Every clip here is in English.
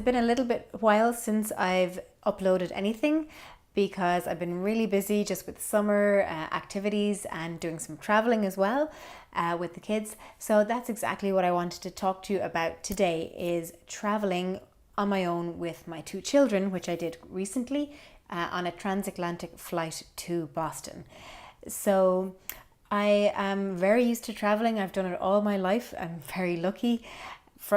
it's been a little bit while since I've uploaded anything because I've been really busy just with summer activities and doing some traveling as well with the kids. So that's exactly what I wanted to talk to you about today, is traveling on my own with my two children, which I did recently on a transatlantic flight to Boston. So I am very used to traveling. I've done it all my life. I'm very lucky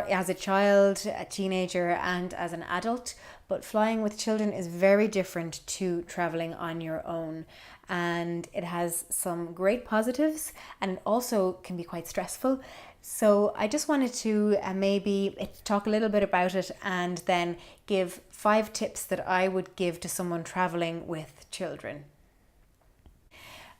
as a child, a teenager, and as an adult. But flying with children is very different to traveling on your own. And it has some great positives, and it also can be quite stressful. So I just wanted to maybe talk a little bit about it and then give 5 tips that I would give to someone traveling with children.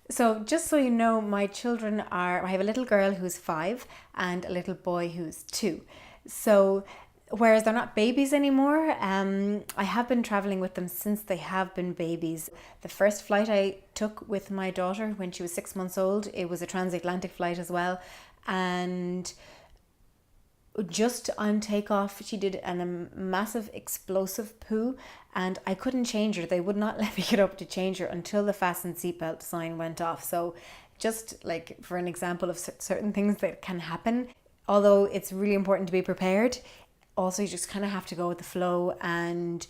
So just so you know, my children I have a little girl who's 5 and a little boy who's 2. So whereas they're not babies anymore, I have been traveling with them since they have been babies. The first flight I took with my daughter when she was 6 months old, it was a transatlantic flight as well. And just on takeoff, she did a massive explosive poo, and I couldn't change her. They would not let me get up to change her until the fasten seatbelt sign went off. So just like for an example of certain things that can happen, although it's really important to be prepared, also you just kind of have to go with the flow and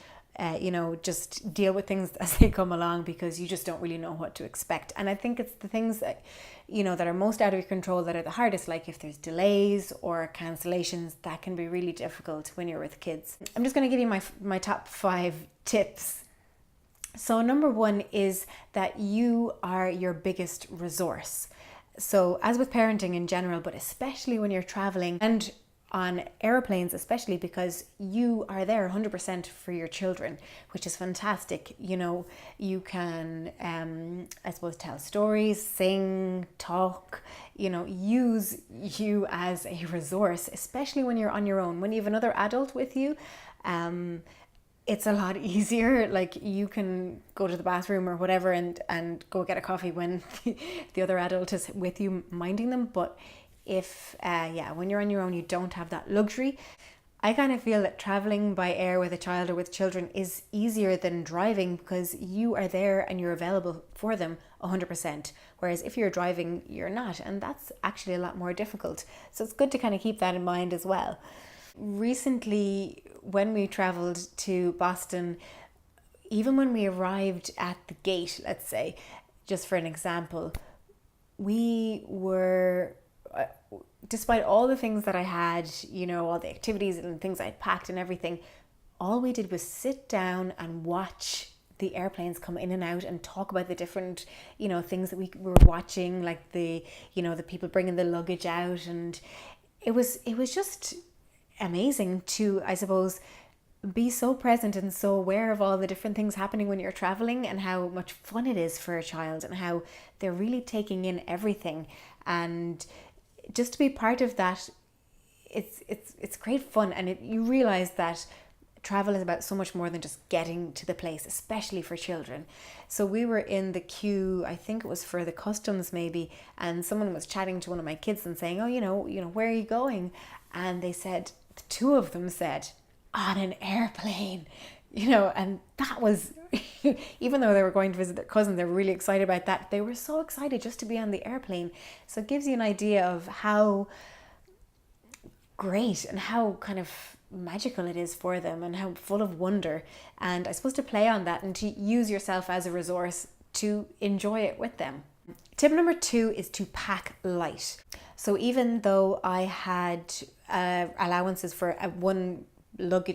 just deal with things as they come along, because you just don't really know what to expect. And I think it's the things that that are most out of your control that are the hardest, like if there's delays or cancellations. That can be really difficult when you're with kids. I'm just going to give you my top 5 tips. So number 1 is that you are your biggest resource. So as with parenting in general, but especially when you're traveling and on airplanes, especially because you are there 100% for your children, which is fantastic. You can, I suppose, tell stories, sing, talk, use you as a resource, especially when you're on your own. When you have another adult with you, it's a lot easier. Like you can go to the bathroom or whatever and go get a coffee when the other adult is with you minding them. But if when you're on your own, you don't have that luxury. I kind of feel that traveling by air with a child or with children is easier than driving, because you are there and you're available for them 100%. Whereas if you're driving, you're not, and that's actually a lot more difficult. So it's good to kind of keep that in mind as well. Recently, when we traveled to Boston, even when we arrived at the gate, let's say, just for an example, we were, despite all the things that I had, all the activities and things I'd packed and everything, all we did was sit down and watch the airplanes come in and out and talk about the different, things that we were watching, like the people bringing the luggage out. And it was just amazing to, I suppose, be so present and so aware of all the different things happening when you're traveling, and how much fun it is for a child, and how they're really taking in everything. And just to be part of that, it's great fun. And you realize that travel is about so much more than just getting to the place, especially for children. So we were in the queue, I think it was for the customs maybe, and someone was chatting to one of my kids and saying, oh, where are you going? And they said, the 2 of them said, on an airplane, and that was, even though they were going to visit their cousin, they were really excited about that. They were so excited just to be on the airplane. So it gives you an idea of how great and how kind of magical it is for them, and how full of wonder. And I suppose to play on that and to use yourself as a resource to enjoy it with them. Tip number 2 is to pack light. So even though I had allowances for one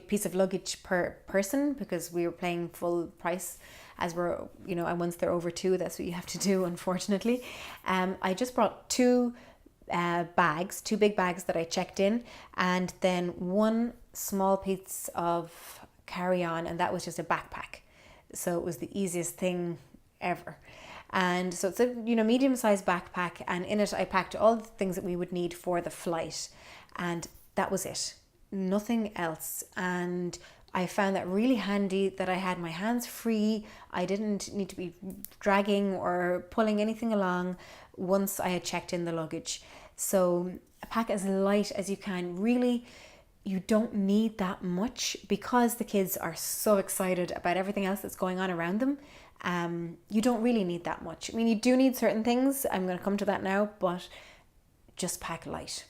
piece of luggage per person, because we were paying full price, as we're, and once they're over 2, that's what you have to do, unfortunately. I just brought 2 big bags that I checked in, and then 1 small piece of carry-on, and that was just a backpack. So it was the easiest thing ever. And so it's a medium-sized backpack, and in it I packed all the things that we would need for the flight, and that was it. Nothing else. And I found that really handy, that I had my hands free. I didn't need to be dragging or pulling anything along once I had checked in the luggage. So pack as light as you can. Really, you don't need that much because the kids are so excited about everything else that's going on around them. You don't really need that much. I mean, you do need certain things. I'm going to come to that now, but just pack light.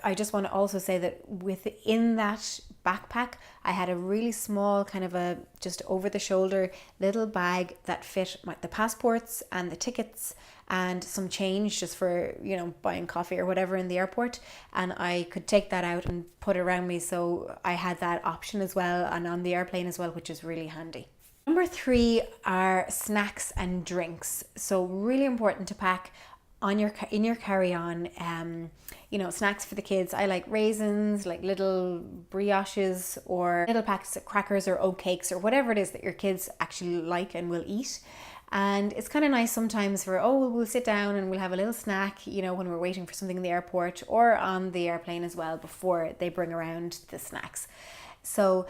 I just want to also say that within that backpack, I had a really small kind of a just over the shoulder little bag that fit the passports and the tickets and some change just for, buying coffee or whatever in the airport. And I could take that out and put it around me. So I had that option as well and on the airplane as well, which is really handy. Number 3 are snacks and drinks. So really important to pack in your carry-on. Snacks for the kids. I like raisins, like little brioches or little packets of crackers or oat cakes or whatever it is that your kids actually like and will eat. And it's kind of nice sometimes we'll sit down and we'll have a little snack, when we're waiting for something in the airport or on the airplane as well before they bring around the snacks. So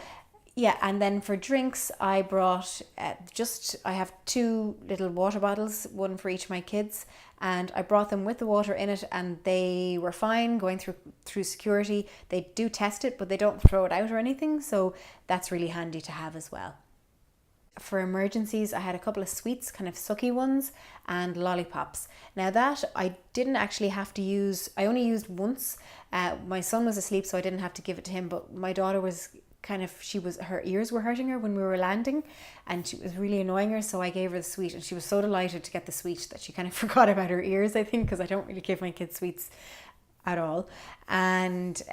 yeah, and then for drinks, I brought I have 2 little water bottles, one for each of my kids, and I brought them with the water in it, and they were fine going through security. They do test it, but they don't throw it out or anything, so that's really handy to have as well. For emergencies, I had a couple of sweets, kind of sucky ones, and lollipops. Now that I didn't actually have to use, I only used once. My son was asleep, so I didn't have to give it to him, but my daughter was her ears were hurting her when we were landing and she was really annoying her, so I gave her the sweet and she was so delighted to get the sweet that she kind of forgot about her ears, I think, because I don't really give my kids sweets at all. And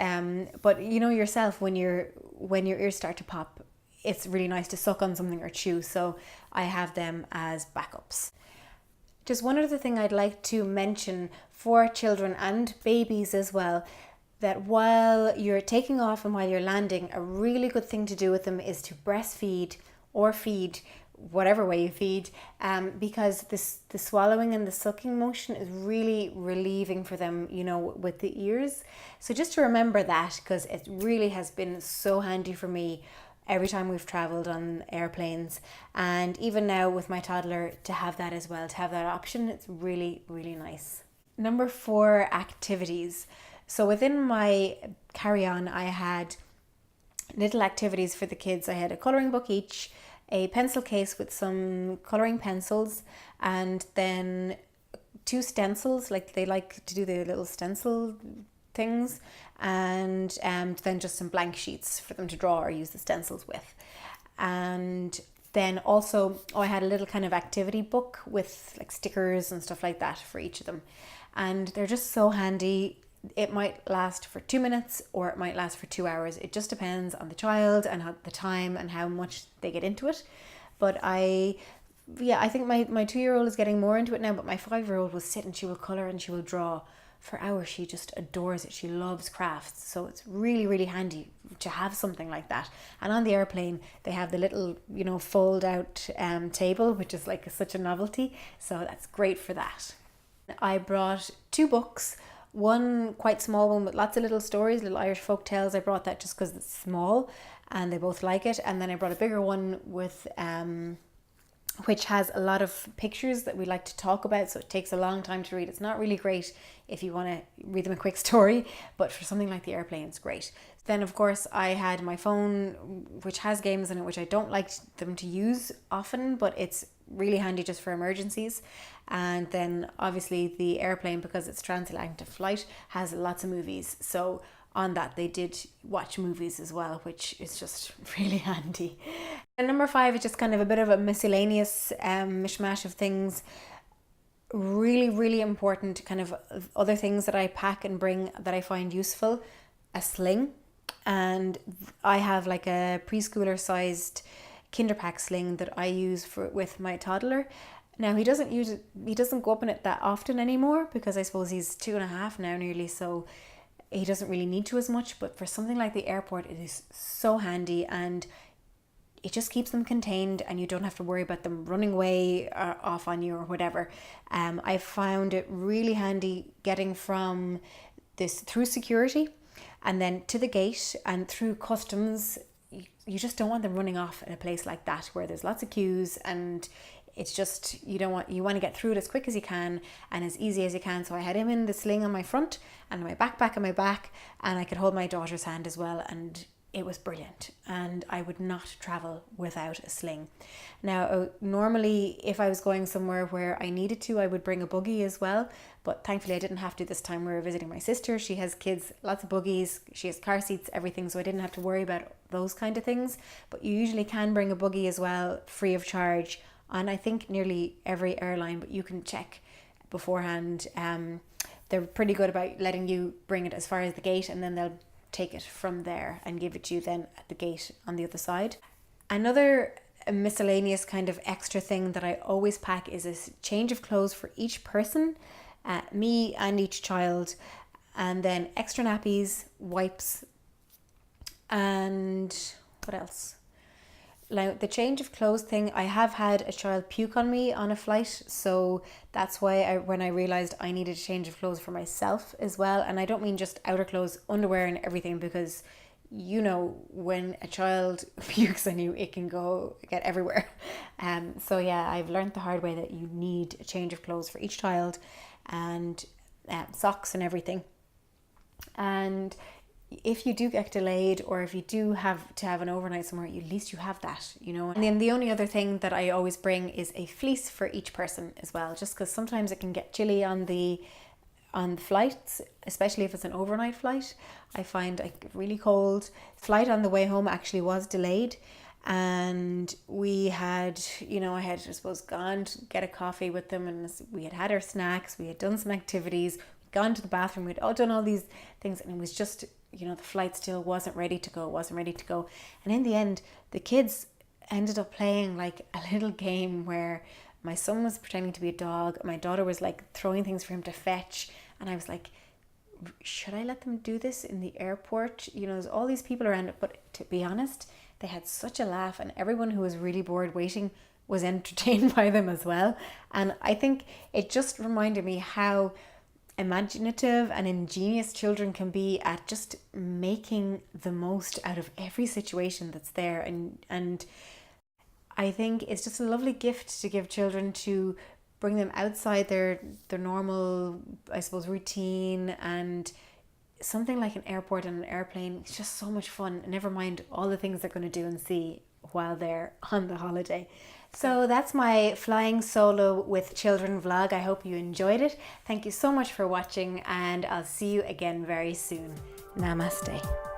but yourself, when your ears start to pop, it's really nice to suck on something or chew, so I have them as backups. Just one other thing I'd like to mention for children and babies as well, that while you're taking off and while you're landing, a really good thing to do with them is to breastfeed or feed, whatever way you feed, because the swallowing and the sucking motion is really relieving for them, with the ears. So just to remember that, because it really has been so handy for me every time we've traveled on airplanes, and even now with my toddler, to have that as well, to have that option, it's really, really nice. Number 4, activities. So within my carry-on, I had little activities for the kids. I had a colouring book each, a pencil case with some colouring pencils, and then 2 stencils, like they like to do the little stencil things, and then just some blank sheets for them to draw or use the stencils with. And then also, I had a little kind of activity book with like stickers and stuff like that for each of them. And they're just so handy. It might last for 2 minutes or it might last for 2 hours. It just depends on the child and the time and how much they get into it. But I think my 2-year-old is getting more into it now, but my 5-year-old will sit and she will colour and she will draw for hours. She just adores it. She loves crafts. So it's really, really handy to have something like that. And on the airplane, they have the little, fold out table, which is like such a novelty. So that's great for that. I brought 2 books. One quite small one with lots of little stories, little Irish folk tales. I brought that just because it's small and they both like it. And then I brought a bigger one with which has a lot of pictures that we like to talk about, so it takes a long time to read. It's not really great if you want to read them a quick story, but for something like the airplane, it's great. Then of course I had my phone, which has games in it, which I don't like them to use often, but it's really handy just for emergencies. And then obviously the airplane, because it's transatlantic flight, has lots of movies, so on that they did watch movies as well, which is just really handy. And number 5 is just kind of a bit of a miscellaneous mishmash of things. Really, really important kind of other things that I pack and bring that I find useful. A sling, and I have like a preschooler sized Kinder Pack sling that I use with my toddler. Now he doesn't go up in it that often anymore, because I suppose he's 2.5 now nearly, so he doesn't really need to as much. But for something like the airport, it is so handy, and it just keeps them contained and you don't have to worry about them running away or off on you or whatever. I found it really handy getting from this through security and then to the gate and through customs. You just don't want them running off in a place like that where there's lots of queues, and it's just, you want to get through it as quick as you can and as easy as you can. So I had him in the sling on my front and my backpack on my back, and I could hold my daughter's hand as well, and it was brilliant. And I would not travel without a sling. Now, normally if I was going somewhere where I needed to, I would bring a buggy as well, but thankfully I didn't have to this time. We were visiting my sister. She has kids, lots of buggies, she has car seats, everything, so I didn't have to worry about those kind of things. But you usually can bring a buggy as well, free of charge, on I think nearly every airline, but you can check beforehand. They're pretty good about letting you bring it as far as the gate, and then they'll take it from there and give it to you then at the gate on the other side. Another miscellaneous kind of extra thing that I always pack is a change of clothes for each person, me and each child, and then extra nappies, wipes, and what else? Now, the change of clothes thing, I have had a child puke on me on a flight, so that's why when I realised I needed a change of clothes for myself as well. And I don't mean just outer clothes, underwear and everything, because when a child pukes on you, it can get everywhere. So yeah, I've learned the hard way that you need a change of clothes for each child, and socks and everything. And if you do get delayed, or if you do have to have an overnight somewhere, at least you have that, And then the only other thing that I always bring is a fleece for each person as well, just because sometimes it can get chilly on the flights, especially if it's an overnight flight. I find really cold. Flight on the way home actually was delayed, and we had, I had, I suppose, gone to get a coffee with them, and we had our snacks, we had done some activities, gone to the bathroom, we'd all done all these things, and it was just, the flight still wasn't ready to go. And in the end, the kids ended up playing like a little game where my son was pretending to be a dog, my daughter was like throwing things for him to fetch, and I was like, should I let them do this in the airport? There's all these people around it. But to be honest, they had such a laugh, and everyone who was really bored waiting was entertained by them as well. And I think it just reminded me how imaginative and ingenious children can be at just making the most out of every situation that's there. And I think it's just a lovely gift to give children, to bring them outside their normal, I suppose, routine. And something like an airport and an airplane, it's just so much fun, never mind all the things they're going to do and see while they're on the holiday. So that's my flying solo with children vlog. I hope you enjoyed it. Thank you so much for watching, and I'll see you again very soon. Namaste.